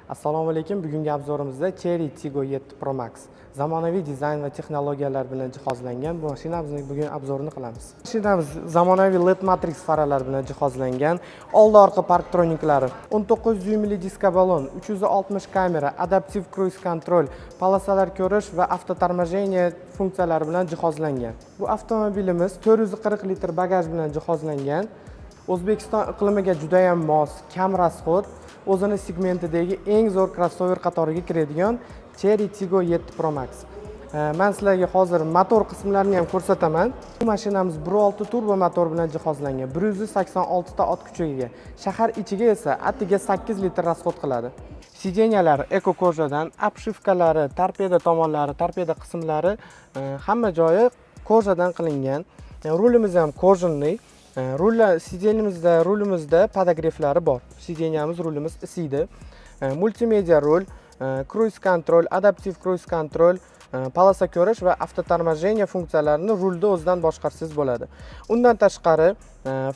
Assalomu alaykum. Bugungi obzorimizda Chery Tiggo 7 Pro Max zamonaviy dizayn va texnologiyalar bilan jihozlangan bu mashinamizni bugun obzorini qilamiz. Mashinamiz zamonaviy LED matrix faralar bilan jihozlangan. Oldi-orqa parktroniklari, 19 dyuymli diskobalon, 360 kamera, adaptiv cruise control, polosalar ko'rish va avtotormojeniya funksiyalari bilan jihozlangan. Bu avtomobilimiz 440 litr bagaj bilan jihozlangan. O'zbekiston iqlimiga juda ham mos, kam rasxod, o'zini segmentidagi eng zo'r crossover qatoriga kiradigan Chery Tiggo 7 Pro Max. Men sizlarga hozir motor qismlarini ham ko'rsataman. Bu mashinamiz 1.6 turbo motor bilan jihozlangan. 186 ta ot kuchiga ega. Shahar ichiga esa atiga 8 litr rasxod qiladi. Sidenyalar eko kojadan, obshivkalari, torpeda tomonlari, torpeda qismlari hamma joyi kojadan qilingan. Rulimiz ham kojinli. Rulimizda podogreflari bor. Sidenyamiz rulimiz isiydi. Multimedia rul, cruise control, adaptiv cruise control, polosa ko'rish va avtotormojeniya funksiyalarini rulda o'zidan boshqarsangiz bo'ladi. Undan tashqari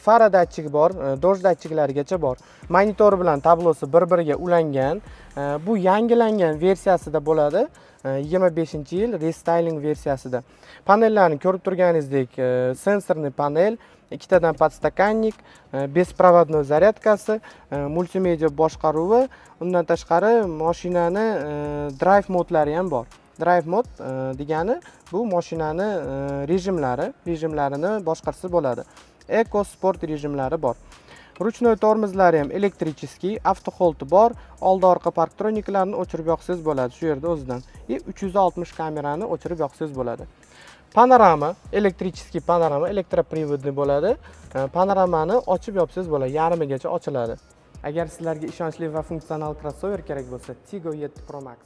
fara datchik bor, doj datchiklarigacha bor. Monitor bilan tablosi bir-biriga ulangan. Bu yangilangan versiyasida bo'ladi. 25-yil restyling versiyasida. Panellarni ko'rib turganingizdek, sensorli panel, ikkitadan podstakannik, besprovodnoy zaryadkasi, multimedia boshqaruvi, undan tashqari mashinani drive modlari ham bor. Drive mod degani bu mashinani rejimlarini boshqarsa bo'ladi. Eco sport rejimlari bor. Ruchnoy tormozlari ham elektricheskiy, avto hold bor. Oldi-orqa parktroniklarni o'chirib yoqsangiz bo'ladi shu yerda o'zidan. 360 kamerani o'chirib yoqsangiz bo'ladi. Panorama, elektricheskiy panorama, elektroprivodli bo'ladi. Panoramani ochib yopsangiz bo'ladi, yarmigacha ochiladi. Agar sizlarga ishonchli va funksional crossover kerak bo'lsa, Tiggo 7 Pro Max